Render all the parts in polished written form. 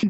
Hey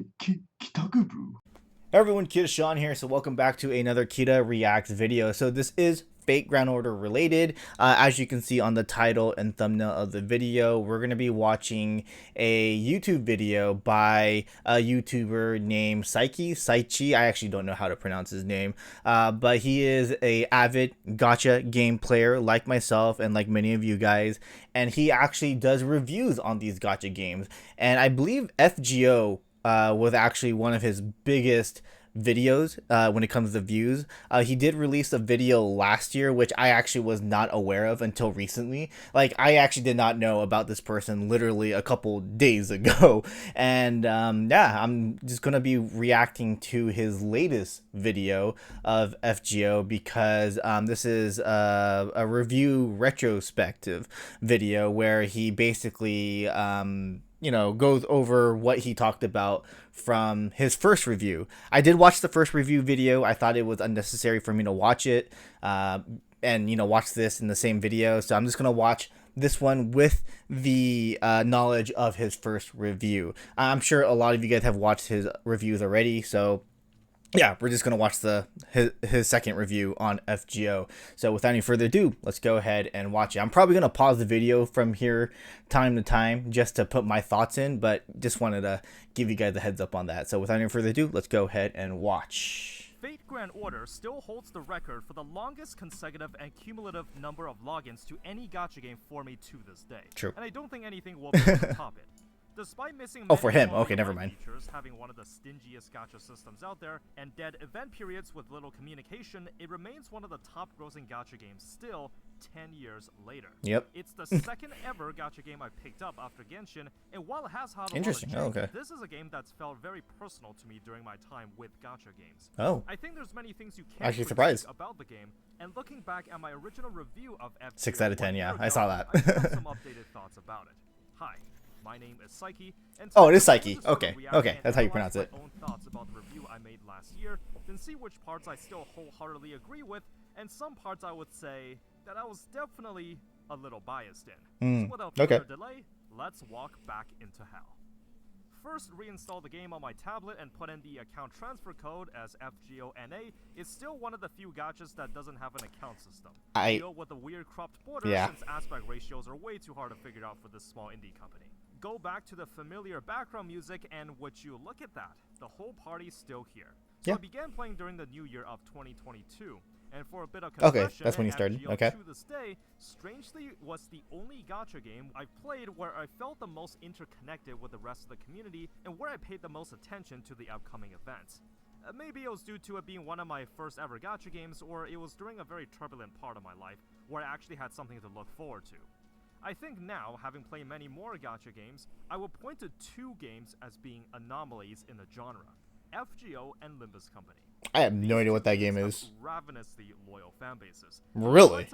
everyone, KitaSean here, so welcome back to another Kita Reacts video. So this is Fate Ground Order related. As you can see on the title and thumbnail of the video, we're going to be watching a YouTube video by a YouTuber named Saichi. I actually don't know how to pronounce his name, but he is a avid gacha game player like myself and like many of you guys, and he actually does reviews on these gacha games. And I believe FGO was actually one of his biggest videos when it comes to views. He did release a video last year, which I actually was not aware of until recently. Like, I actually did not know about this person literally a couple days ago. And yeah, I'm just going to be reacting to his latest video of FGO because this is a review retrospective video where he basically goes over what he talked about from his first review. I did watch the first review video. I thought it was unnecessary for me to watch it and watch this in the same video. So I'm just going to watch this one with the knowledge of his first review. I'm sure a lot of you guys have watched his reviews already. So yeah, we're just going to watch his second review on FGO. So without any further ado, let's go ahead and watch it. I'm probably going to pause the video from here time to time just to put my thoughts in, but just wanted to give you guys a heads up on that. So without any further ado, let's go ahead and watch. Fate Grand Order still holds the record for the longest consecutive and cumulative number of logins to any gacha game for me to this day. True. And I don't think anything will be able to top it. Despite missing for him. Okay, never mind. Features, having one of the stingiest gacha systems out there, and dead event periods with little communication, it remains one of the top-grossing gacha games still 10 years later. Yep. It's the second ever gacha game I picked up after Genshin, and while it has had a lot of change, okay. this is a game that's felt very personal to me during my time with gacha games. Oh. I think there's many things you can't actually surprised about the game, and looking back at my original review of FGO 6 out of 10, yeah, I saw that. I have some updated thoughts about it. Hi. My name is Psyche, and oh, it is Psyche. Okay, that's how you pronounce it. My own thoughts about the review I made last year, then see which parts I still wholeheartedly agree with, and some parts I would say that I was definitely a little biased in. So without further delay, let's walk back into hell. First, reinstall the game on my tablet and put in the account transfer code as FGONA. It's still one of the few gachas that doesn't have an account system. Deal with the weird cropped borders since aspect ratios are way too hard to figure out for this small indie company. Go back to the familiar background music, and would you look at that, the whole party's still here. So I began playing during the new year of 2022, and for a bit of confession, that's when you started. To this day, strangely, was the only gacha game I've played where I felt the most interconnected with the rest of the community, and where I paid the most attention to the upcoming events. Maybe it was due to it being one of my first ever gacha games, or it was during a very turbulent part of my life, where I actually had something to look forward to. I think now, having played many more gacha games, I will point to two games as being anomalies in the genre: FGO and Limbus Company. I have no idea what that game is. Ravenously loyal fan bases. Really?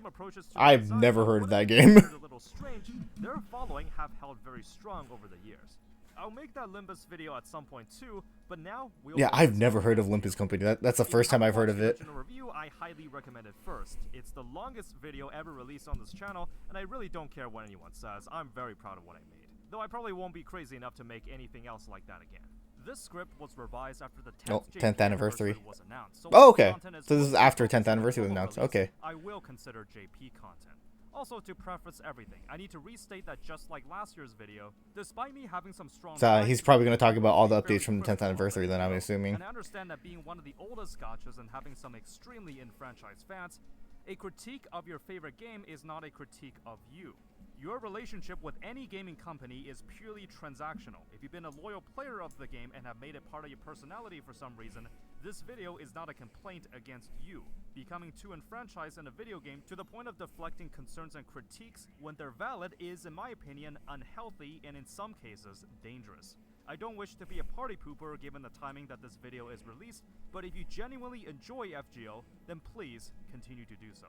I've never heard of that game. A little strange, their following have held very strong over the years. I'll make that Limbus video at some point too, but now yeah, I've never heard of Limbus Company. That's the first time I've heard of it. Review, I highly recommend it first. It's the longest video ever released on this channel, and I really don't care what anyone says. I'm very proud of what I made. Though I probably won't be crazy enough to make anything else like that again. This script was revised after the 10th anniversary was announced. So okay. So this is after 10th anniversary was announced. Okay. I will consider JP content. Also, to preface everything, I need to restate that just like last year's video, despite me having some strong... So he's probably going to talk about all the updates from the 10th anniversary then, I'm assuming. And I understand that being one of the oldest gachas and having some extremely enfranchised fans, a critique of your favorite game is not a critique of you. Your relationship with any gaming company is purely transactional. If you've been a loyal player of the game and have made it part of your personality for some reason, this video is not a complaint against you. Becoming too enfranchised in a video game to the point of deflecting concerns and critiques when they're valid is, in my opinion, unhealthy and in some cases, dangerous. I don't wish to be a party pooper given the timing that this video is released, but if you genuinely enjoy FGO, then please continue to do so.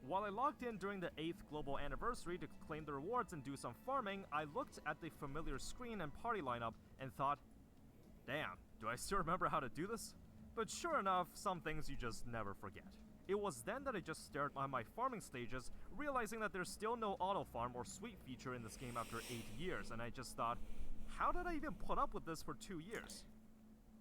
While I logged in during the 8th global anniversary to claim the rewards and do some farming, I looked at the familiar screen and party lineup and thought, damn, do I still remember how to do this? But sure enough, some things you just never forget. It was then that I just stared at my farming stages, realizing that there's still no auto farm or sweep feature in this game after 8 years, and I just thought, how did I even put up with this for 2 years?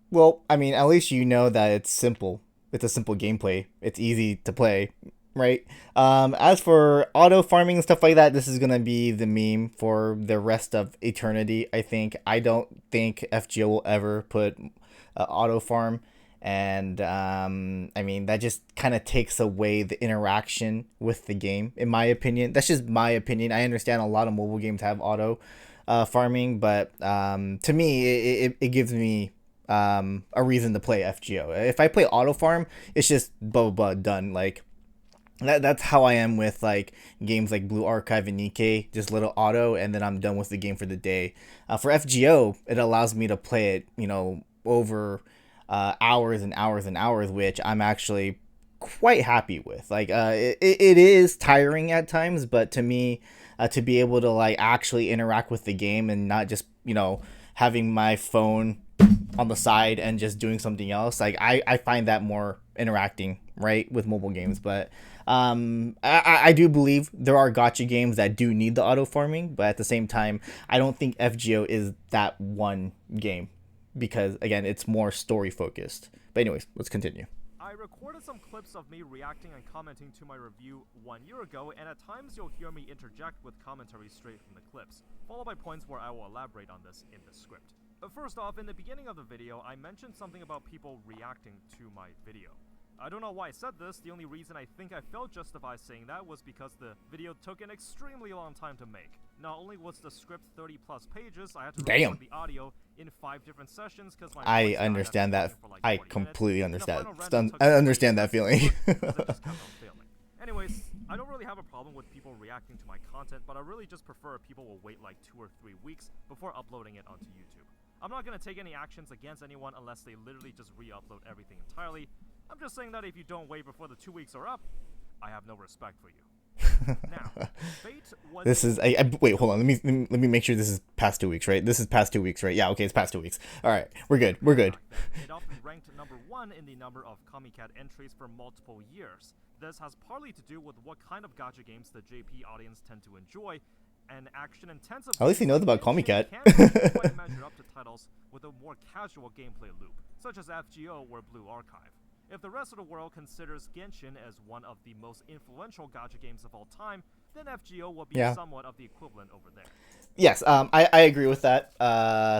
Well, I mean, at least you know that it's simple. It's a simple gameplay. It's easy to play, right? As for auto farming and stuff like that, this is gonna be the meme for the rest of eternity. I think. I don't think FGO will ever put auto farm, and I mean that just kind of takes away the interaction with the game, in my opinion. That's just my opinion. I understand a lot of mobile games have auto farming, but to me, it gives me a reason to play FGO. If I play auto farm, it's just blah blah blah done. Like that's how I am with like games like Blue Archive and Nikkei, just little auto, and then I'm done with the game for the day. For FGO, it allows me to play it, over hours and hours and hours, which I'm actually quite happy with. Like, it is tiring at times, but to me, to be able to like actually interact with the game and not just having my phone on the side and just doing something else, like I find that more interacting, right, with mobile games. But I do believe there are gotcha games that do need the auto farming, but at the same time, I don't think FGO is that one game because again, it's more story focused. But anyways, let's continue. I recorded some clips of me reacting and commenting to my review 1 year ago, and at times you'll hear me interject with commentary straight from the clips, followed by points where I will elaborate on this in the script. First off, in the beginning of the video, I mentioned something about people reacting to my video. I don't know why I said this. The only reason I think I felt justified saying that was because the video took an extremely long time to make. Not only was the script 30 plus pages, I had to record the audio in 5 different sessions because my I voice understand that. for like I 40 completely minutes, understand. I understand that feeling. it just kept on failing. Anyways, I don't really have a problem with people reacting to my content, but I really just prefer people will wait like 2 or 3 weeks before uploading it onto YouTube. I'm not gonna take any actions against anyone unless they literally just re-upload everything entirely. I'm just saying that if you don't wait before the 2 weeks are up, I have no respect for you. Now, Fate was this is wait, hold on. Let me make sure this is past 2 weeks, right? This is past 2 weeks, right? Yeah, okay, it's past 2 weeks. All right, we're good. We're good. It often ranked number 1 in the number of Comicat entries for multiple years. This has partly to do with what kind of gacha games the JP audience tend to enjoy, and action-intensive. At least he knows about Comicat. Can quite measure up to titles with a more casual gameplay loop, such as FGO or Blue Archive. If the rest of the world considers Genshin as one of the most influential gacha games of all time, then FGO will be somewhat of the equivalent over there. Yes, I agree with that.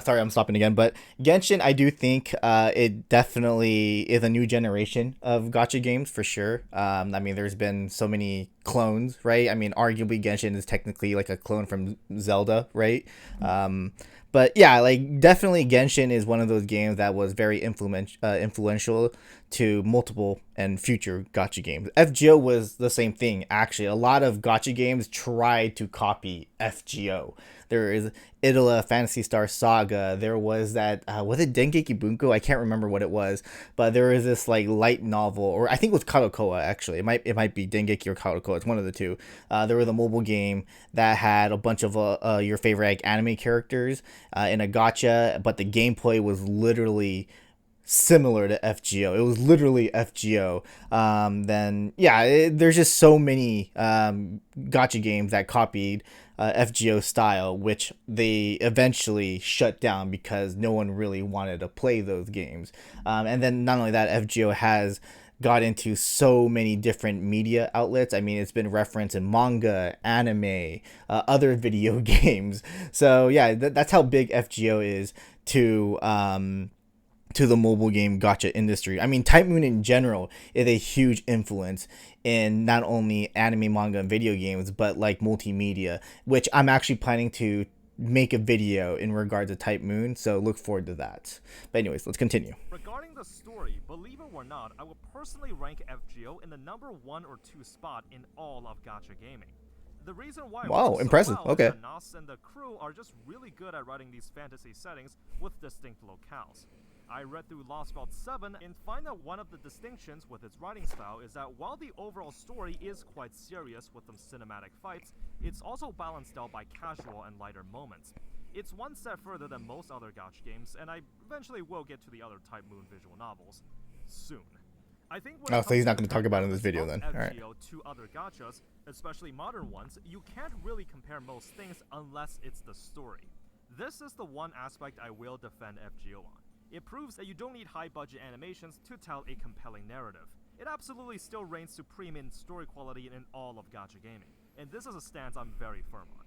Sorry, I'm stopping again, but Genshin, I do think it definitely is a new generation of gacha games for sure. I mean, there's been so many clones, right? I mean, arguably Genshin is technically like a clone from Zelda, right? But yeah, like definitely Genshin is one of those games that was very influential to multiple and future gacha games. FGO was the same thing, actually. A lot of gacha games tried to copy FGO. There is Idala Fantasy Star Saga. There was that was it Dengeki Bunko? I can't remember what it was, but there was this like light novel, or I think it was Kadokoa actually. It might be Dengeki or Kadokoa. It's one of the two. There was a mobile game that had a bunch of your favorite like anime characters in a gacha, but the gameplay was literally similar to FGO. It was literally FGO. Then yeah, there's just so many gacha games that copied FGO style, which they eventually shut down because no one really wanted to play those games. And then not only that, FGO has got into so many different media outlets. I mean, it's been referenced in manga, anime, other video games. So yeah, that's how big FGO is to the mobile game gacha industry. I mean, Type Moon in general is a huge influence in not only anime, manga, and video games, but like multimedia, which I'm actually planning to make a video in regard to Type Moon, so look forward to that. But anyways, let's continue. Regarding the story, believe it or not, I would personally rank FGO in the number 1 or 2 spot in all of gacha gaming. The reason why impressive. Okay. Nas and the crew are just really good at writing these fantasy settings with distinct locales. I read through Lost Belt 7 and find that one of the distinctions with its writing style is that while the overall story is quite serious with some cinematic fights, it's also balanced out by casual and lighter moments. It's one step further than most other gacha games, and I eventually will get to the other Type Moon visual novels soon. I think so he's not going to talk about it in this video then. All right. To other gachas, especially modern ones, you can't really compare most things unless it's the story. This is the one aspect I will defend FGO on. It proves that you don't need high-budget animations to tell a compelling narrative. It absolutely still reigns supreme in story quality in all of gacha gaming, and this is a stance I'm very firm on.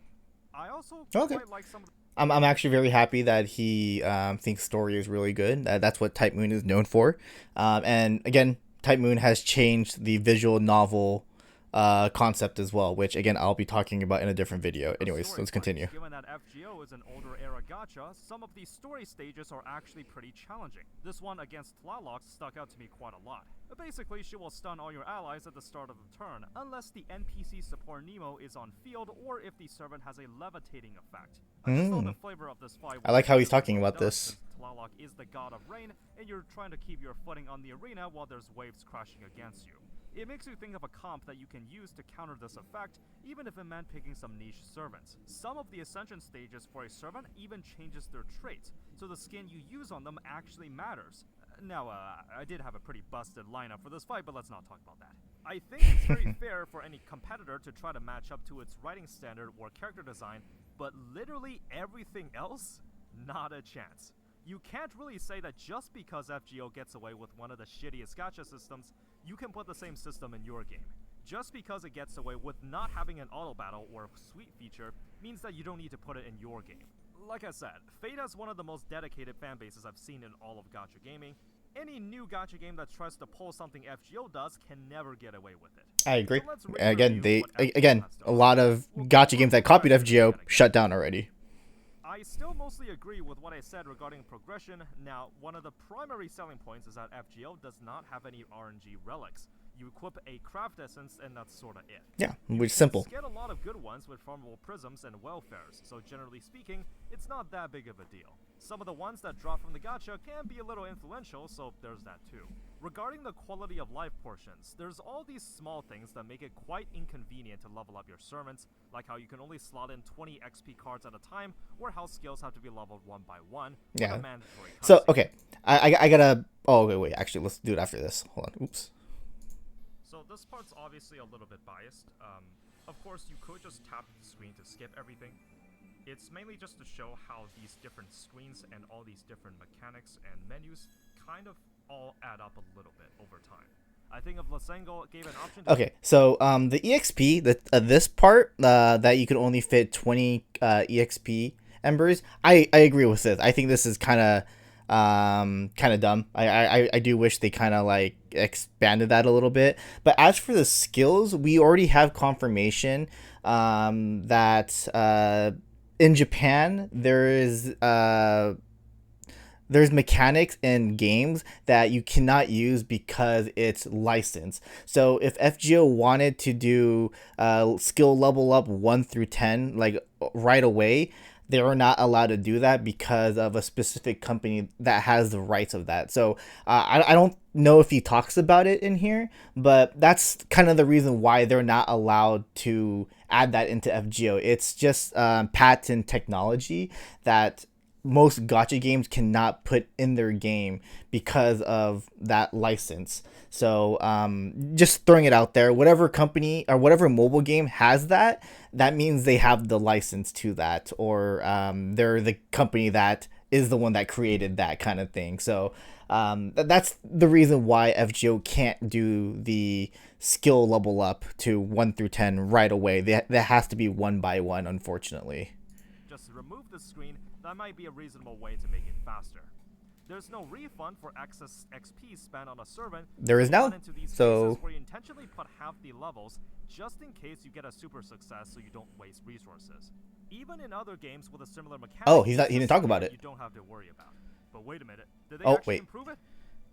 I also Okay. quite like some of the I'm actually very happy that he thinks story is really good. That's what Type Moon is known for. And again, Type Moon has changed the visual novel concept as well, which again I'll be talking about in a different video. Anyways, story let's points. continue. Given that FGO is an older era gacha, some of the story stages are actually pretty challenging. This one against Tlaloc stuck out to me quite a lot. Basically, she will stun all your allies at the start of the turn, unless the NPC support Nemo is on field or if the servant has a levitating effect. I just thought the flavor of this fight I like how he's talking about this. Tlaloc is the god of rain, and you're trying to keep your footing on the arena while there's waves crashing against you. It makes you think of a comp that you can use to counter this effect, even if it meant picking some niche servants. Some of the ascension stages for a servant even changes their traits, so the skin you use on them actually matters. Now, I did have a pretty busted lineup for this fight, but let's not talk about that. I think it's very fair for any competitor to try to match up to its writing standard or character design, but literally everything else? Not a chance. You can't really say that just because FGO gets away with one of the shittiest gacha systems, you can put the same system in your game. Just because it gets away with not having an auto battle or sweep feature means that you don't need to put it in your game. Like I said, Fate has one of the most dedicated fan bases I've seen in all of gacha gaming. Any new gacha game that tries to pull something FGO does can never get away with it. I agree. So Again, a lot of gacha games that copied FGO shut down already. I still mostly agree with what I said regarding progression. Now, one of the primary selling points is that FGO does not have any RNG relics. You equip a craft essence and that's sorta it. Yeah, which is simple. You get a lot of good ones with farmable prisms and welfares, so generally speaking, it's not that big of a deal. Some of the ones that drop from the gacha can be a little influential, so there's that too. Regarding the quality of life portions, there's all these small things that make it quite inconvenient to level up your servants, like how you can only slot in 20 XP cards at a time, or how skills have to be leveled one by one. Yeah. So, okay, I gotta... Oh, wait, actually, let's do it after this. Hold on, oops. So this part's obviously a little bit biased. Of course, you could just tap the screen to skip everything. It's mainly just to show how these different screens and all these different mechanics and menus kind of all add up a little bit over time. I think if Lasengo gave an option to... Okay, so the EXP, this part that you could only fit 20 EXP embers, I agree with this. I think this is kind of dumb. I do wish they kind of like expanded that a little bit. But as for the skills, we already have confirmation that in Japan there's mechanics in games that you cannot use because it's licensed. So if FGO wanted to do skill level up 1 through 10 like right away, they are not allowed to do that because of a specific company that has the rights of that. So I don't know if he talks about it in here, but that's kind of the reason why they're not allowed to add that into FGO. It's just patent technology that most gacha games cannot put in their game because of that license. So just throwing it out there, whatever company or whatever mobile game has that, that means they have the license to that, or they're the company that is the one that created that kind of thing. So that's the reason why FGO can't do the skill level up to 1 through 10 right away. That has to be 1 by 1, unfortunately. Just remove the screen. That might be a reasonable way to make it faster. There's no refund for excess XP spent on a servant. There is now. So where you intentionally put half the levels just in case you get a super success, so you don't waste resources. Even in other games with a similar mechanic. Oh, he didn't talk about it. You don't have to worry about. But wait a minute. Did they actually improve it?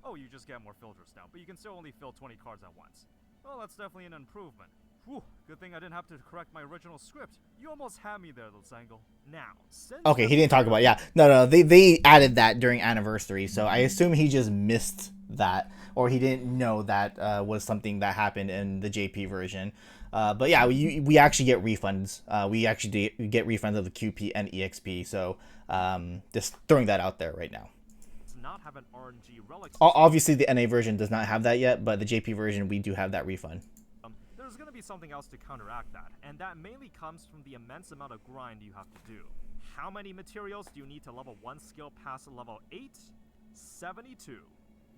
Oh, you just get more filters now, but you can still only fill 20 cards at once. Well, that's definitely an improvement. Whew, good thing I didn't have to correct my original script. You almost had me there, Lasengo. Now, okay, he didn't talk about it. Yeah, no, they added that during anniversary, so I assume he just missed that, or he didn't know that was something that happened in the JP version. But yeah, we actually get refunds. We actually get refunds of the QP and EXP. So just throwing that out there right now. Not have an RNG relic. Obviously, the NA version does not have that yet, but the JP version we do have that refund. There's going to be something else to counteract that, and that mainly comes from the immense amount of grind you have to do. How many materials do you need to level 1 skill past level 8? 72.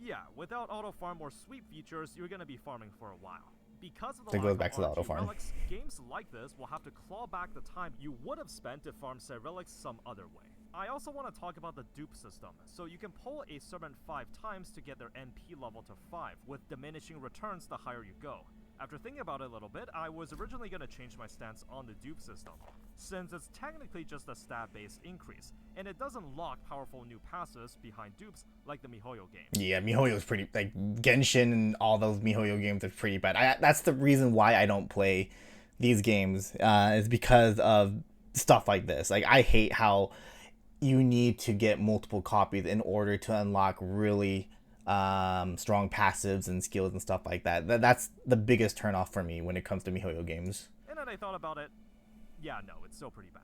Yeah, without auto farm or sweep features, you're gonna be farming for a while. Because of the That lack goes of back to the auto RNG farm. relics, games like this will have to claw back the time you would have spent to farm said relics some other way. I also want to talk about the dupe system. So you can pull a servant 5 times to get their NP level to 5, with diminishing returns the higher you go. After thinking about it a little bit, I was originally going to change my stance on the dupe system, since it's technically just a stat-based increase, and it doesn't lock powerful new passes behind dupes like the MiHoYo game. Yeah, MiHoYo's pretty, like, Genshin and all those MiHoYo games are pretty bad. That's the reason why I don't play these games, is because of stuff like this. Like, I hate how you need to get multiple copies in order to unlock really strong passives and skills and stuff like that. That's the biggest turnoff for me when it comes to MiHoYo games. And then I thought about it. Yeah, no, it's still pretty bad.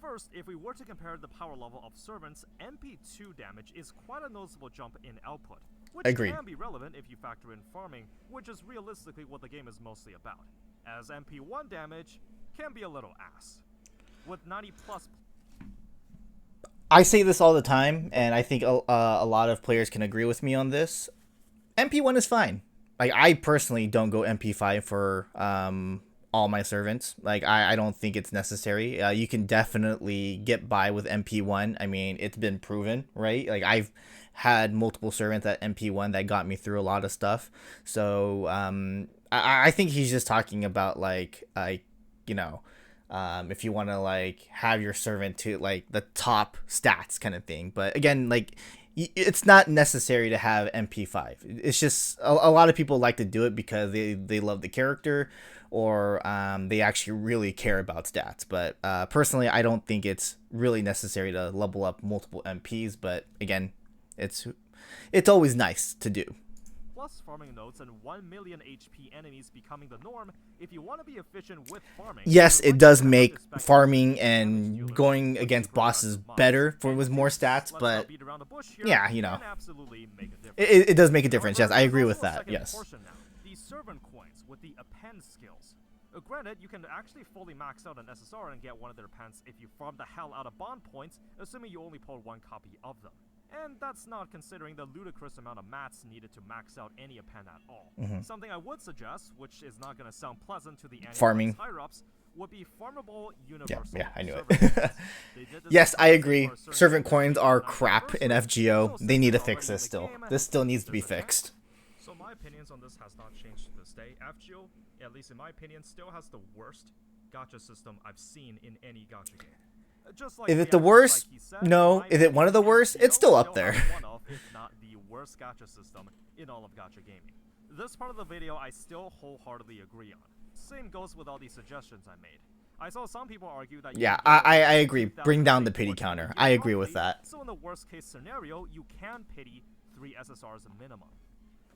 First, if we were to compare the power level of servants, MP2 damage is quite a noticeable jump in output, which Agreed. can be relevant if you factor in farming, which is realistically what the game is mostly about, as MP1 damage can be a little ass. With 90 plus. I say this all the time, and I think a lot of players can agree with me on this. MP1 is fine. Like, I personally don't go MP5 for all my servants. Like, I don't think it's necessary. You can definitely get by with MP1. I mean, it's been proven, right? Like, I've had multiple servants at MP1 that got me through a lot of stuff. So I think he's just talking about, like you know, if you want to, like, have your servant to, like, the top stats kind of thing. But again, like, it's not necessary to have MP5. It's just a lot of people like to do it because they love the character, or they actually really care about stats. But personally, I don't think it's really necessary to level up multiple MPs. But again, it's always nice to do. Plus farming nodes and 1 million HP enemies becoming the norm, if you want to be efficient with farming. Yes, it does make farming and going against bosses better with more stats, but yeah, you know, it does make a difference. Yes, I agree with that. Yes. The servant coins with the append skills. Granted, you can actually fully max out an SSR and get one of their pens if you farm the hell out of bond points, assuming you only pull 1 copy of them. And that's not considering the ludicrous amount of mats needed to max out any append at all. Something I would suggest, which is not going to sound pleasant to the farming higher-ups, would be farmable universal. Yeah, I knew it. Yes, I agree. Servant coins are crap in FGO. They need to fix this still. This still needs to be fixed. So my opinions on this has not changed to this day. FGO, at least in my opinion, still has the worst gacha system I've seen in any gacha game. Just like is it the worst? Like said, no. Is it one of the worst? It's still up there. One of, if not the worst gacha system in all of gacha gaming. This part of the video I still wholeheartedly agree on. Same goes with all these suggestions I made. I saw some people argue that yeah, I agree. Bring down the pity counter. I agree with that. So in the worst case scenario, you can pity 3 SSRs a minimum.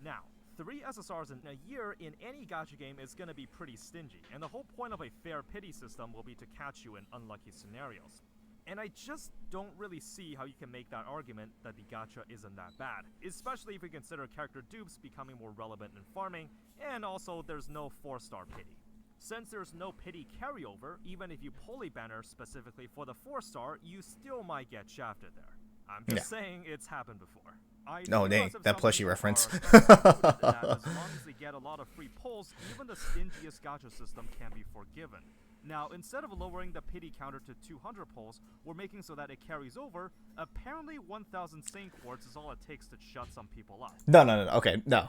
Now, 3 SSRs in a year in any gacha game is going to be pretty stingy, and the whole point of a fair pity system will be to catch you in unlucky scenarios. And I just don't really see how you can make that argument that the gacha isn't that bad, especially if you consider character dupes becoming more relevant in farming, and also there's no 4-star pity. Since there's no pity carryover, even if you pull a banner specifically for the 4-star, you still might get shafted there. I'm just saying it's happened before. No, dang, that plushie reference. That as long as they get a lot of free pulls, even the stingiest gacha system can be forgiven. Now, instead of lowering the pity counter to 200 pulls, we're making so that it carries over. Apparently 1,000 Saint Quartz is all it takes to shut some people up. No. Okay, no.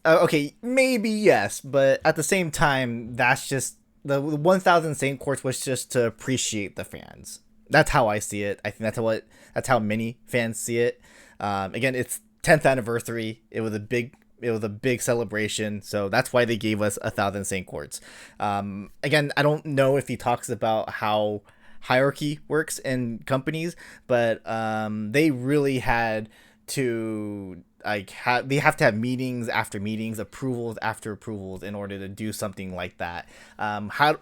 Okay, maybe yes, but at the same time, that's just the 1,000 Saint Quartz was just to appreciate the fans. That's how I see it. I think that's how many fans see it. Again, it's 10th anniversary. It was a big celebration, so that's why they gave us 1,000 Saint Quartz. Again, I don't know if he talks about how hierarchy works in companies, but they really had to like they have to have meetings after meetings, approvals after approvals in order to do something like that.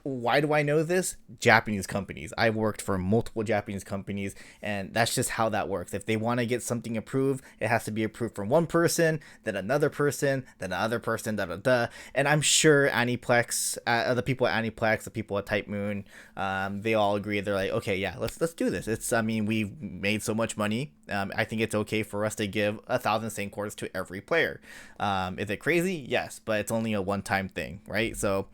Why do I know this? Japanese companies. I've worked for multiple Japanese companies, and that's just how that works. If they want to get something approved, it has to be approved from one person, then another person, then another person, da da da. And I'm sure Aniplex, the people at Aniplex, the people at Type Moon, they all agree. They're like, okay, yeah, let's do this. I mean, we've made so much money. I think it's okay for us to give 1,000 Sane Quarters to every player. Is it crazy? Yes, but it's only a one-time thing, right? So,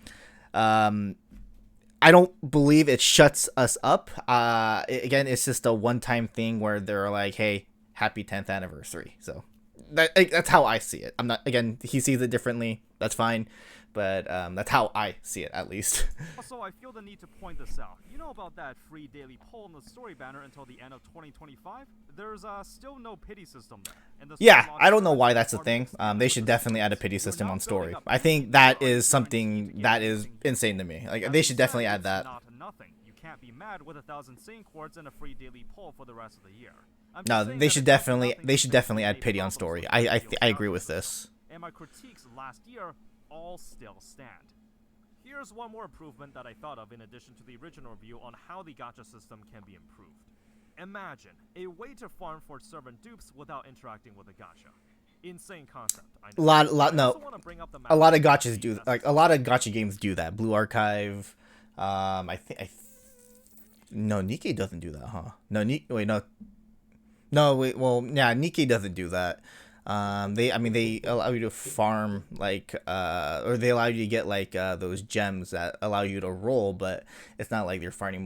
I don't believe it shuts us up. Again, it's just a one-time thing where they're like, hey, happy 10th anniversary. So that's how I see it. I'm not, again, he sees it differently. That's fine. But that's how I see it, at least. Also, I feel the need to point this out. You know about that free daily poll in the story banner until the end of 2025? There's still no pity system there. And Yeah, I don't know why that's a thing. They should definitely add a pity system on story. I think that is something that is insane to me. Like, they should definitely add that. Not nothing. You can't be mad with 1,000 Sane Quartz and a free daily poll for the rest of the year. No, they should definitely add pity on story. I agree with this. And my critiques last year all still stand. Here's one more improvement that I thought of in addition to the original review on how the gacha system can be improved. Imagine a way to farm for servant dupes without interacting with a gacha. Insane concept. I know. A lot of gachas do, like, a lot of gacha games do that. Blue Archive, no, Nikkei doesn't do that, huh? No, Nikkei doesn't do that. They allow you to farm, like, or they allow you to get, like, those gems that allow you to roll, but it's not like they're farming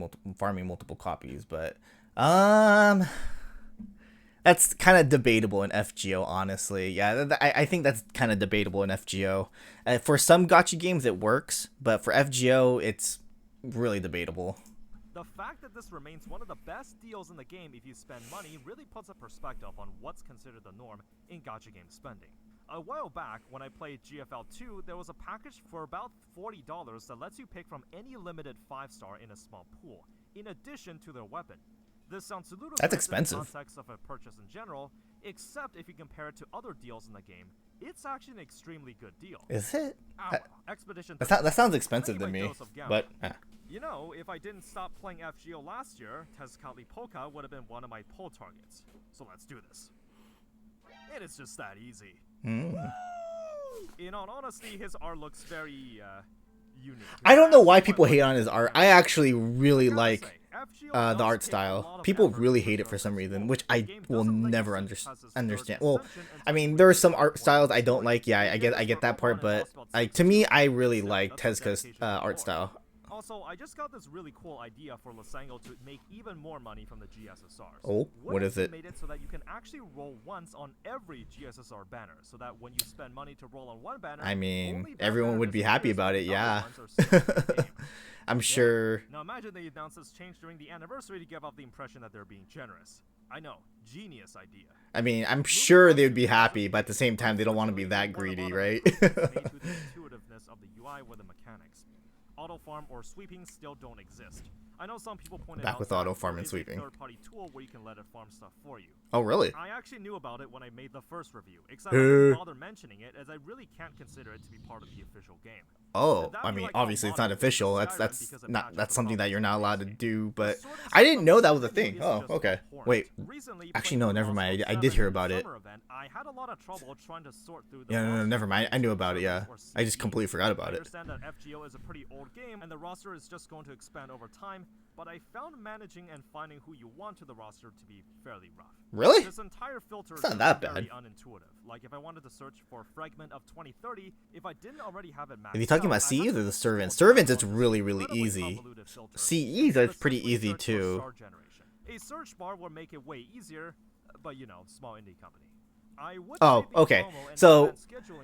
multiple copies. But that's kind of debatable in FGO, honestly. Yeah, I think that's kind of debatable in FGO. For some gacha games it works, but for FGO it's really debatable. The fact that this remains one of the best deals in the game if you spend money really puts a perspective on what's considered the norm in gacha game spending. A while back, when I played GFL 2, there was a package for about $40 that lets you pick from any limited 5-star in a small pool, in addition to their weapon. This sounds ludicrous That's expensive. in the context of a purchase in general, except if you compare it to other deals in the game. It's actually an extremely good deal. Is it? Expedition. That sounds expensive to me, but... You know, if I didn't stop playing FGO last year, Tezcatli Polka would have been one of my pull targets. So let's do this. And it's just that easy. In all honesty, his art looks very, unique. I don't know why people hate on his art. I actually really like the art style. People really hate it for some reason, which I will never understand. Well, I mean, there are some art styles I don't like. Yeah, I get that part, but to me, I really like Tezca's art style. Also, I just got this really cool idea for Losango to make even more money from the GSSRs. Oh, what is it? Made it so that you can actually roll once on every GSSR banner, so that when you spend money to roll on one banner, I mean, everyone would be happy about it, yeah. I'm sure. Now imagine they announce this change during the anniversary to give off the impression that they're being generous. I know, genius idea. I mean, I'm sure they would be happy, but at the same time, they don't want to be that greedy, right? Made to the intuitiveness of the UI with the mechanics. Auto farm or sweeping still don't exist. I know some people pointed out with auto farm and sweeping. Third-party tool where you can let it farm stuff for you. Oh, really? I actually knew about it when I made the first review, except I didn't bother mentioning it as I really can't consider it to be part of the official game. Oh, I mean, obviously it's not official. That's something that you're not allowed to do. But I didn't know that was a thing. Oh, okay. Wait. Actually, no, never mind. I did hear about it. Yeah, no, never mind. I knew about it. Yeah, I just completely forgot about it. I understand that FGO is a pretty old game, and the roster is just going to expand over time. But I found managing and finding who you want to the roster to be fairly rough. Really? This entire filter is not that bad. Very unintuitive. Like if I wanted to search for Fragment of 2030, if I didn't already have it mapped. Are you talking about CEs or the Servants? Servants, it's really easy. CEs, it's pretty easy too. A search bar would make it way easier, but you know, small indie company. Oh, okay. So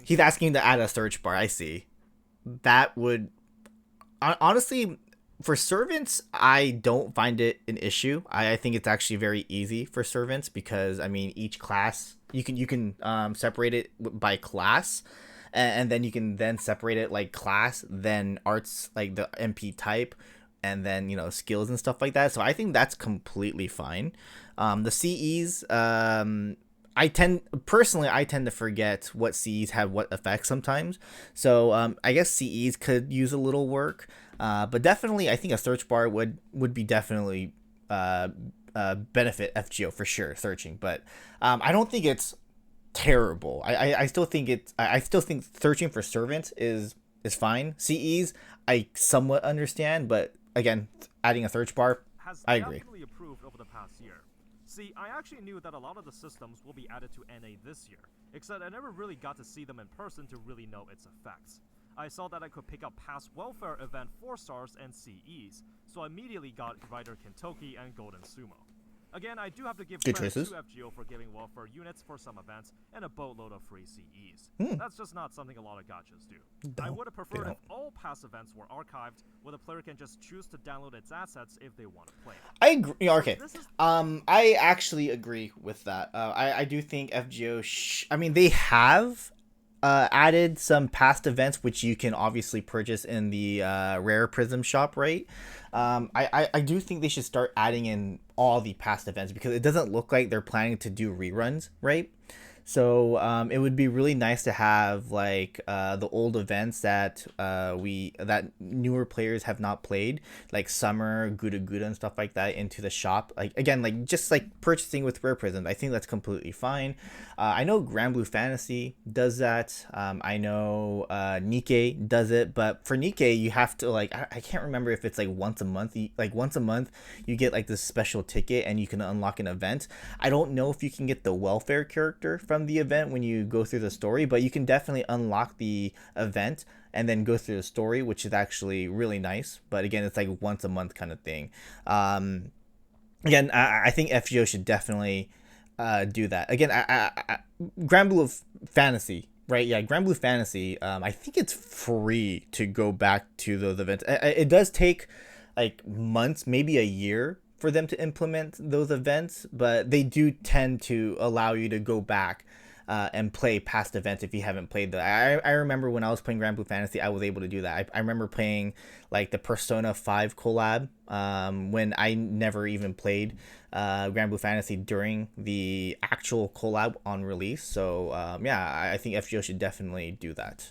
he's asking to add a search bar. I see. That would honestly. For servants, I don't find it an issue. I think it's actually very easy for servants because I mean each class you can separate it by class, and then you can then separate it like class, then arts like the MP type, and then skills and stuff like that. So I think that's completely fine. The CEs, I tend to forget what CEs have what effects sometimes. So I guess CEs could use a little work, but definitely I think a search bar would be definitely uh, benefit FGO for sure searching. But I don't think it's terrible. I still think I still think searching for servant is fine. CEs I somewhat understand, but again, adding a search bar, Has I agree. definitely improved over the past year. See, I actually knew that a lot of the systems will be added to NA this year, except I never really got to see them in person to really know its effects. I saw that I could pick up past welfare event 4 stars and CEs, so I immediately got Rider Kentucky and Golden Sumo. Again, I do have to give Good credit to choices. FGO for giving welfare units for some events and a boatload of free CEs. Hmm. That's just not something a lot of gachas do. I Don't. would have They preferred if don't. all past events were archived, where the player can just choose to download its assets if they want to play it. I agree. Yeah, So okay. this is I actually agree with that. I do think FGO. I mean, they have added some past events which you can obviously purchase in the Rare Prism shop, right? I do think they should start adding in all the past events because it doesn't look like they're planning to do reruns, right? So it would be really nice to have like the old events that that newer players have not played, like Summer, Guda Guda, and stuff like that, into the shop. Like again, like just like purchasing with Rare Prisms, I think that's completely fine. I know Grand Blue Fantasy does that. I know Nikkei does it, but for Nikkei, you have to like I can't remember if it's like once a month. Like once a month, you get like this special ticket and you can unlock an event. I don't know if you can get the welfare character from the event when you go through the story, but you can definitely unlock the event and then go through the story, which is actually really nice. But again, it's like once a month kind of thing. Again, I think FGO should definitely do that. Again, Grand Blue Fantasy, right? Yeah, Grand Blue Fantasy. I think it's free to go back to those events. It does take like months, maybe a year for them to implement those events, but they do tend to allow you to go back and play past events if you haven't played the. I remember when I was playing Grand Blue Fantasy, I was able to do that. I remember playing like the Persona 5 collab when I never even played Grand Blue Fantasy during the actual collab on release. So yeah, I think FGO should definitely do that.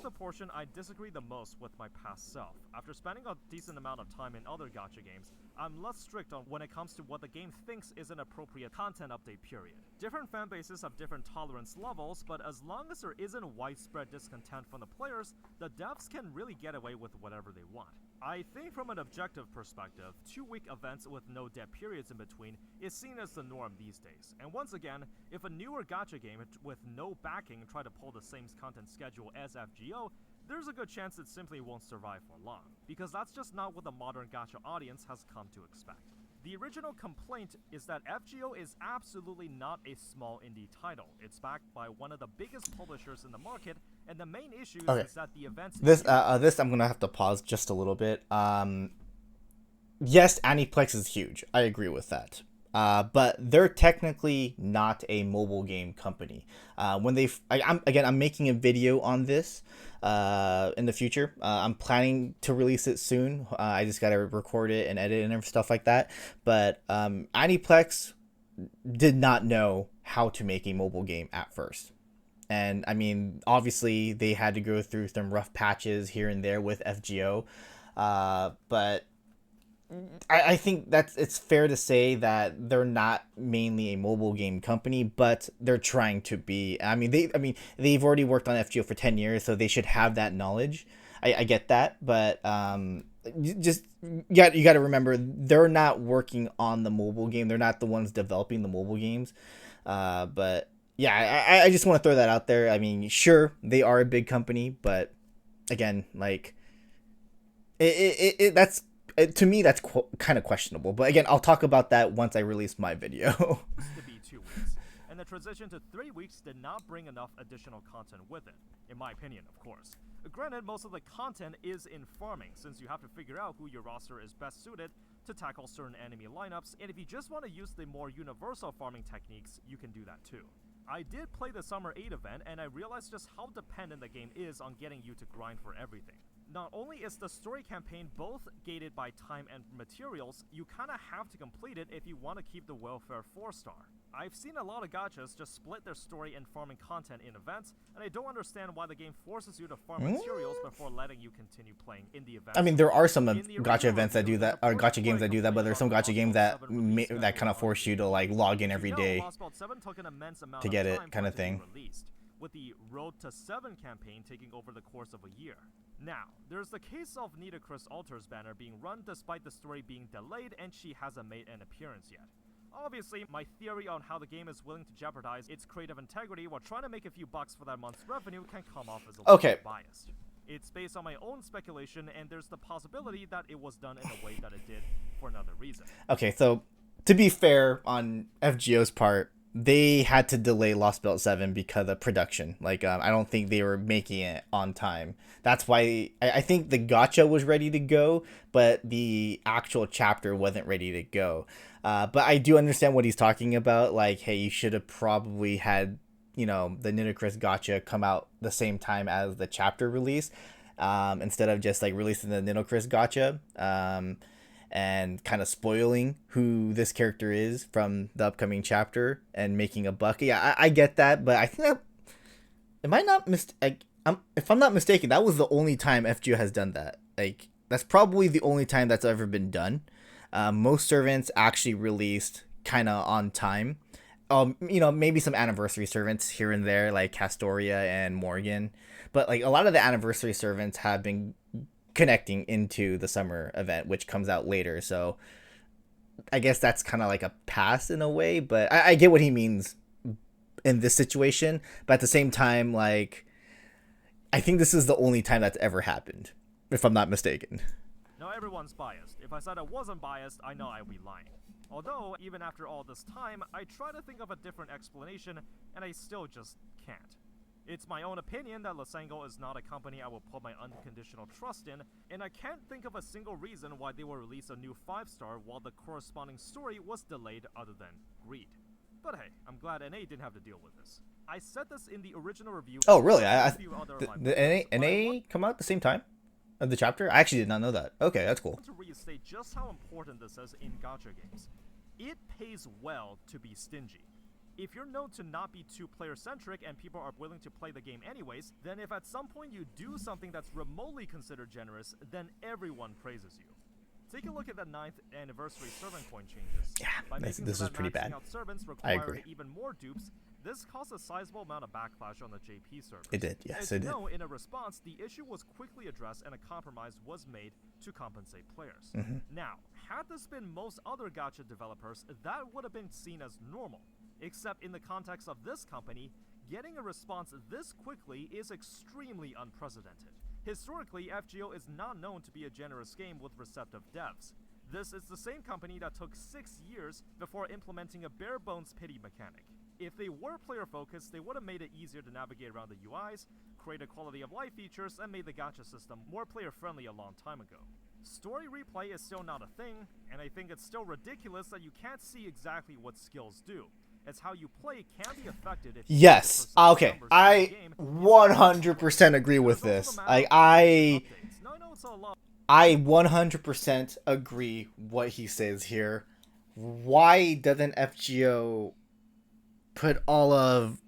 the portion I disagree the most with my past self. After spending a decent amount of time in other gacha games, I'm less strict on when it comes to what the game thinks is an appropriate content update period. Different fan bases have different tolerance levels, but as long as there isn't widespread discontent from the players, the devs can really get away with whatever they want. I think from an objective perspective, 2-week events with no dead periods in between is seen as the norm these days. And once again, if a newer gacha game with no backing try to pull the same content schedule as FGO, there's a good chance it simply won't survive for long, because that's just not what the modern gacha audience has come to expect. The original complaint is that FGO is absolutely not a small indie title. It's backed by one of the biggest publishers in the market, and the main issue Okay. is that the events... This I'm gonna have to pause just a little bit. Yes, Aniplex is huge. I agree with that. But they're technically not a mobile game company. When they, I'm making a video on this in the future. I'm planning to release it soon. I just gotta record it and edit and stuff like that. But Aniplex did not know how to make a mobile game at first. And I mean, obviously, they had to go through some rough patches here and there with FGO. But I think it's fair to say that they're not mainly a mobile game company, but they're trying to be. I mean they've already worked on FGO for 10 years, so they should have that knowledge. I get that, but just you got to remember they're not working on the mobile game. They're not the ones developing the mobile games. But yeah, I just want to throw that out there. I mean, sure, they are a big company, but again, like that's to me that's kind of questionable. But again, I'll talk about that once I release my video. to be 2 weeks, and the transition to 3 weeks did not bring enough additional content with it, in my opinion, of course. Granted, most of the content is in farming, since you have to figure out who your roster is best suited to tackle certain enemy lineups, and if you just want to use the more universal farming techniques, you can do that too. I did play the Summer 8 event, and I realized just how dependent the game is on getting you to grind for everything. Not only is the story campaign both gated by time and materials, you kinda have to complete it if you want to keep the welfare 4-star. I've seen a lot of gachas just split their story and farming content in events, and I don't understand why the game forces you to farm materials before letting you continue playing in the event. I mean, there are some In the gacha original events that review, do that, there's or a portion gacha where games I that do that, but complained there's some about the gacha games Lost that Belt 7 release that kind of schedule force you to on like log in Did every you know day Lost Belt 7 took an immense amount to of get it, time kind for of it to be thing. released, with the Road to 7 campaign taking over the course of a year. Now, there's the case of Nita Chris Alter's banner being run despite the story being delayed and she hasn't made an appearance yet. Obviously, my theory on how the game is willing to jeopardize its creative integrity while trying to make a few bucks for that month's revenue can come off as a little biased. It's based on my own speculation, and there's the possibility that it was done in a way that it did for another reason. Okay, so to be fair on FGO's part, they had to delay Lost Belt 7 because of production. Like, I don't think they were making it on time. That's why I think the gacha was ready to go, but the actual chapter wasn't ready to go. But I do understand what he's talking about. Like, hey, you should have probably had, the Nitocris gacha come out the same time as the chapter release, instead of just like releasing the Nitocris gacha. And kind of spoiling who this character is from the upcoming chapter and making a buck. Yeah, I get that, but I think that if I'm not mistaken, that was the only time FGO has done that. Like, that's probably the only time that's ever been done. Most servants actually released kind of on time. Maybe some anniversary servants here and there, like Castoria and Morgan, but like a lot of the anniversary servants have been connecting into the summer event, which comes out later. So I guess that's kind of like a pass in a way, but I get what he means in this situation. But at the same time, like, I think this is the only time that's ever happened, if I'm not mistaken. Now, everyone's biased. If I said I wasn't biased, I know I'd be lying. Although, even after all this time, I try to think of a different explanation, and I still just can't. It's my own opinion that Losango is not a company I will put my unconditional trust in, and I can't think of a single reason why they will release a new 5-star while the corresponding story was delayed other than greed. But hey, I'm glad NA didn't have to deal with this. I said this in the original review. Oh, really? The NA come out at the same time of the chapter? I actually did not know that. Okay, that's cool. To restate just how important this is in gacha games. It pays well to be stingy. If you're known to not be too player-centric and people are willing to play the game anyways, then if at some point you do something that's remotely considered generous, then everyone praises you. Take a look at the 9th anniversary servant coin changes. Yeah, By this making is so that pretty maxing bad. out servants I required agree. even more dupes, this caused a sizable amount of backlash on the JP servers. It did, yes, As it you did. know, in a response, the issue was quickly addressed and a compromise was made to compensate players. Now, had this been most other gacha developers, that would have been seen as normal. Except in the context of this company, getting a response this quickly is extremely unprecedented. Historically, FGO is not known to be a generous game with receptive devs. This is the same company that took 6 years before implementing a bare-bones pity mechanic. If they were player-focused, they would have made it easier to navigate around the UIs, created quality-of-life features, and made the gacha system more player-friendly a long time ago. Story replay is still not a thing, and I think it's still ridiculous that you can't see exactly what skills do. As how you play can be affected if you Yes. Okay. I 100% agree with this. I 100% agree what he says here. Why doesn't FGO put all of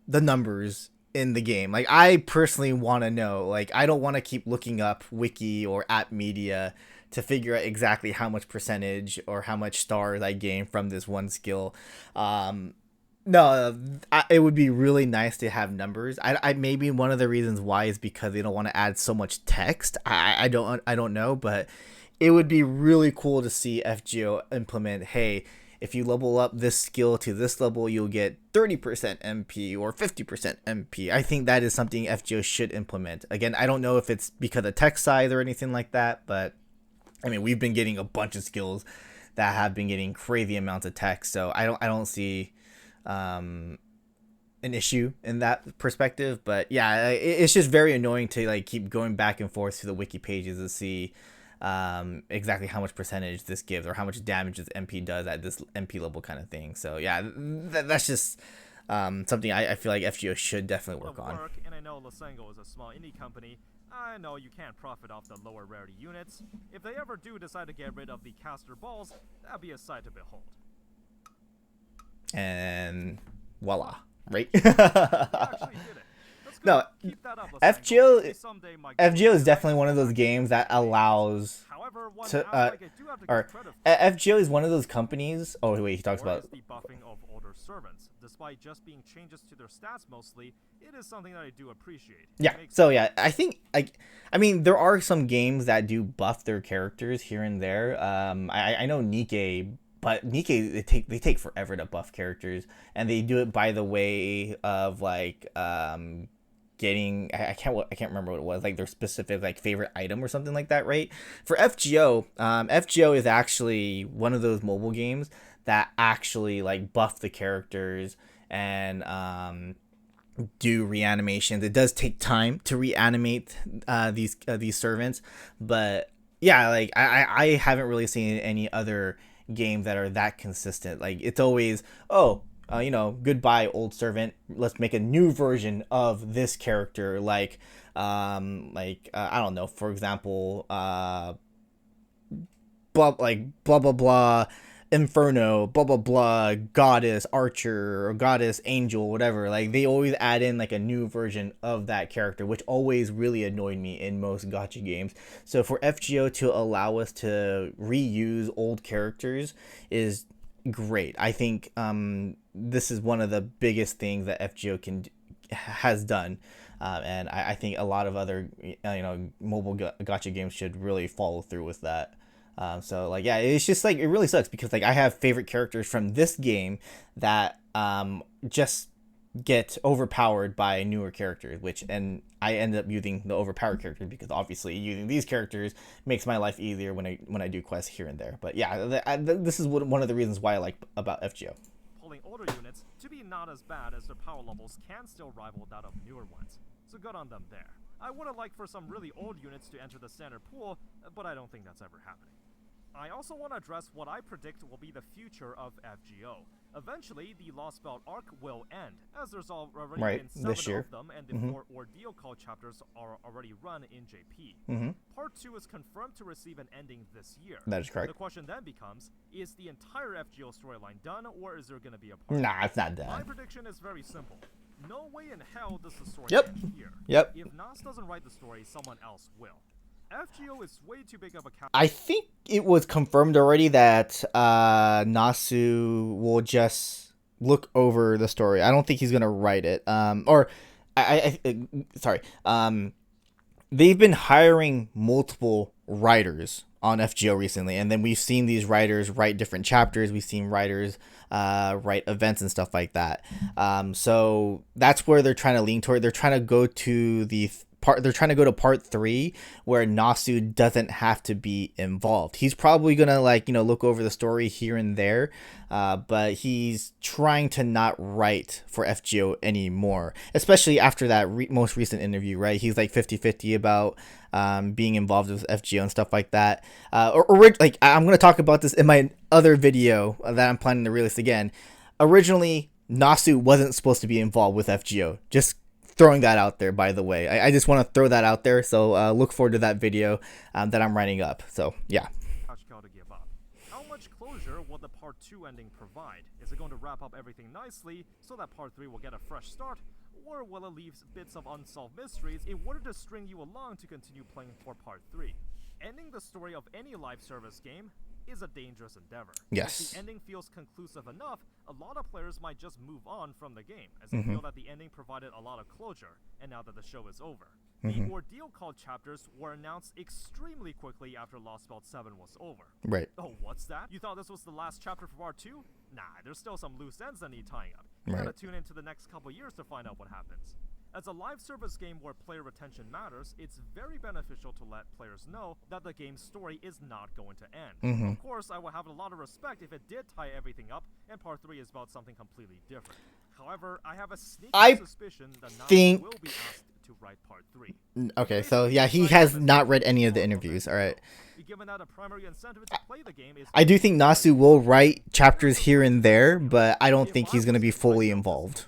the numbers in the game? Like, I personally want to know. Like, I don't want to keep looking up wiki or app media to figure out exactly how much percentage or how much stars I gain from this one skill. No, it would be really nice to have numbers. I maybe one of the reasons why is because they don't want to add so much text. I don't know, but it would be really cool to see FGO implement, hey, if you level up this skill to this level, you'll get 30% MP or 50% MP. I think that is something FGO should implement. Again, I don't know if it's because of text size or anything like that, but I mean, we've been getting a bunch of skills that have been getting crazy amounts of text, so I don't see an issue in that perspective. But yeah, it's just very annoying to like keep going back and forth to the wiki pages to see exactly how much percentage this gives or how much damage this MP does at this MP level kind of thing. So yeah, that's just something I feel like FGO should definitely work on. And I know Losango is a small indie company. I know you can't profit off the lower rarity units. If they ever do decide to get rid of the caster balls, that'd be a sight to behold. and voila, right? You actually did it. That's good. No, Keep that up, Lesenko. Maybe someday my goal FGO will is be definitely one of actual those games that games. allows However, one to aspect I do have to or give credit for FGO is one of those companies. Oh wait, he talks or about is the buffing of older servants. Despite just being changes to their stats mostly, it is something that I do appreciate. yeah. So yeah, I think I mean there are some games that do buff their characters here and there. I know Nikke. But Nikke, they take forever to buff characters, and they do it by the way of like getting I can't remember what it was, like their specific like favorite item or something like that, right? For FGO, FGO is actually one of those mobile games that actually like buff the characters and do reanimations. It does take time to reanimate these servants, but yeah, like I haven't really seen any other games that are that consistent. Like it's always goodbye old servant. Let's make a new version of this character. I don't know. For example, blah blah blah inferno blah blah blah goddess archer or goddess angel, whatever. Like they always add in like a new version of that character, which always really annoyed me in most gacha games. So for FGO to allow us to reuse old characters is great. I think this is one of the biggest things that has done. And I think a lot of other mobile gacha games should really follow through with that. So like yeah, it's just like it really sucks because like I have favorite characters from this game that just get overpowered by newer characters, and I end up using the overpowered characters because obviously using these characters makes my life easier when I do quests here and there. But yeah, this is one of the reasons why I like about FGO. Pulling older units to be not as bad as their power levels can still rival that of newer ones. So good on them there. I would have liked for some really old units to enter the standard pool, but I don't think that's ever happening. I also want to address what I predict will be the future of FGO. Eventually, the Lost Belt arc will end, as there's already been 7 this year. of them, and the 4 Ordeal Call chapters are already run in JP. Part 2 is confirmed to receive an ending this year. That is correct. The question then becomes, is the entire FGO storyline done, or is there going to be a part? Nah, it's not My done. prediction is very simple. No way in hell does the story Yep. end here. Yep. If Nas doesn't write the story, someone else will. FGO is way too big of a I think it was confirmed already that Nasu will just look over the story. I don't think he's gonna write it. Sorry. They've been hiring multiple writers on FGO recently, and then we've seen these writers write different chapters. We've seen writers write events and stuff like that. So that's where they're trying to lean toward. They're trying to go to part 3 where Nasu doesn't have to be involved. He's probably gonna look over the story here and there, but he's trying to not write for FGO anymore, especially after that most recent interview, right? He's like 50-50 about being involved with FGO and stuff like that. I'm gonna talk about this in my other video that I'm planning to release again. Originally, Nasu wasn't supposed to be involved with FGO. Just throwing that out there, by the way. I just want to throw that out there, so look forward to that video that I'm writing up. So yeah. To give up. How much closure will the part 2 ending provide? Is it going to wrap up everything nicely so that part 3 will get a fresh start, or will it leave bits of unsolved mysteries in order to string you along to continue playing for part 3? Ending the story of any live service game is a dangerous endeavor. Yes. If the ending feels conclusive enough, a lot of players might just move on from the game, as they feel that the ending provided a lot of closure, and now that the show is over. The Ordeal Call chapters were announced extremely quickly after Lost Belt 7 was over. Right. Oh, what's that? You thought this was the last chapter for part 2? Nah, there's still some loose ends that need tying up. You gotta tune into the next couple years to find out what happens. As a live service game where player retention matters, it's very beneficial to let players know that the game's story is not going to end. Of course, I would have a lot of respect if it did tie everything up and part 3 is about something completely different. However, I have a sneaky suspicion that Nasu will be asked to write part 3. Okay, so yeah, he has not read any of the interviews. All right. Given that a primary incentive to play the game is I do think Nasu will write chapters here and there, but I don't think he's going to be fully involved.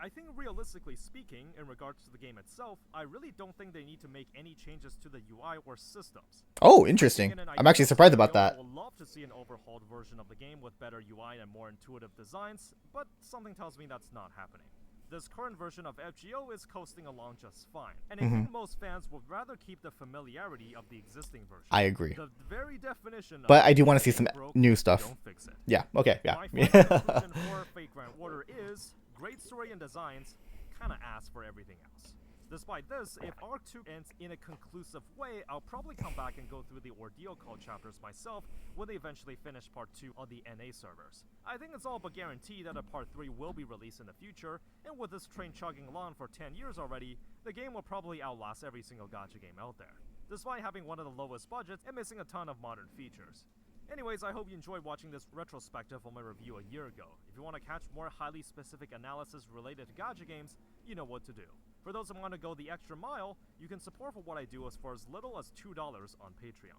I I think realistically speaking, in regards to the game itself, I really don't think they need to make any changes to the UI or systems. Oh, interesting. I'm actually surprised about that. I would love to see an overhauled version of the game with better UI and more intuitive designs, but something tells me that's not happening. This current version of FGO is coasting along just fine, and I think most fans would rather keep the familiarity of the existing version. I agree. The very definition but I do want to see some new stuff. Don't fix it. Yeah, okay, yeah. My final conclusion for Fate Grand Order is great story and designs, kinda ass for everything else. Despite this, if Arc 2 ends in a conclusive way, I'll probably come back and go through the Ordeal Code chapters myself when they eventually finish Part 2 on the NA servers. I think it's all but guaranteed that a Part 3 will be released in the future, and with this train chugging along for 10 years already, the game will probably outlast every single gacha game out there, despite having one of the lowest budgets and missing a ton of modern features. Anyways, I hope you enjoyed watching this retrospective of my review a year ago. If you want to catch more highly specific analysis related to gacha games, you know what to do. For those who want to go the extra mile, you can support for what I do for as little as $2 on Patreon.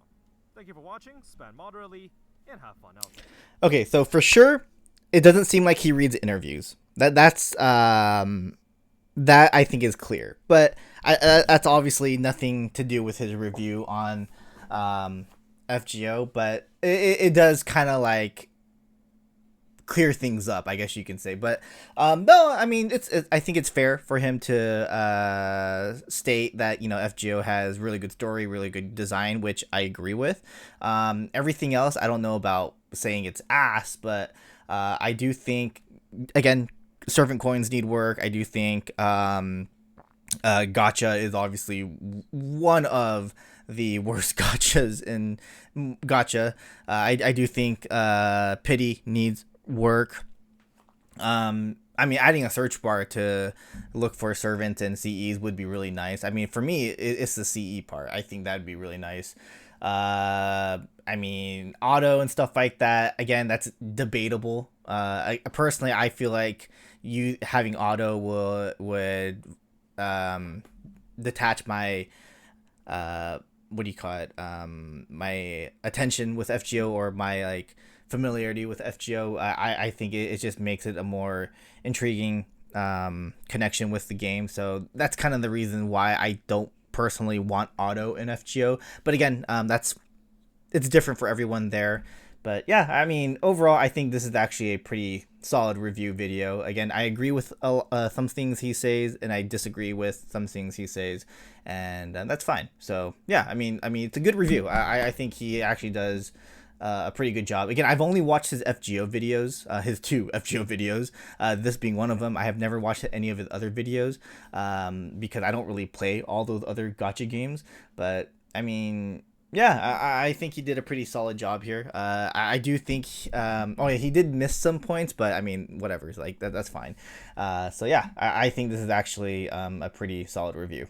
Thank you for watching, spend moderately, and have fun out there. Okay, so for sure, it doesn't seem like he reads interviews. That's that I think is clear. But that's obviously nothing to do with his review on FGO, but it does kind of like clear things up, I guess you can say. But no, I mean, I think it's fair for him to state that, you know, FGO has really good story, really good design, which I agree with. Everything else, I don't know about saying it's ass, but I do think, again, servant coins need work. I do think gacha is obviously one of the worst gachas in gacha. I do think pity needs work. I mean, adding a search bar to look for servants and CEs would be really nice. I mean, for me, it's the CE part. I think that'd be really nice. I mean, auto and stuff like that, again, that's debatable. Personally, I feel like you having auto would detach my what do you call it, my attention with FGO, or my like familiarity with FGO. I think it just makes it a more intriguing connection with the game. So that's kind of the reason why I don't personally want auto in FGO. But again, it's different for everyone there. But yeah, I mean, overall, I think this is actually a pretty solid review video. Again, I agree with some things he says, and I disagree with some things he says, and that's fine. So yeah, I mean, it's a good review. I think he actually does a pretty good job. Again, I've only watched his FGO videos, his 2 FGO videos, this being one of them. I have never watched any of his other videos because I don't really play all those other gacha games. But I mean, yeah, I think he did a pretty solid job here. I do think, oh yeah, he did miss some points, but I mean, whatever, like that's fine. So yeah, I think this is actually a pretty solid review.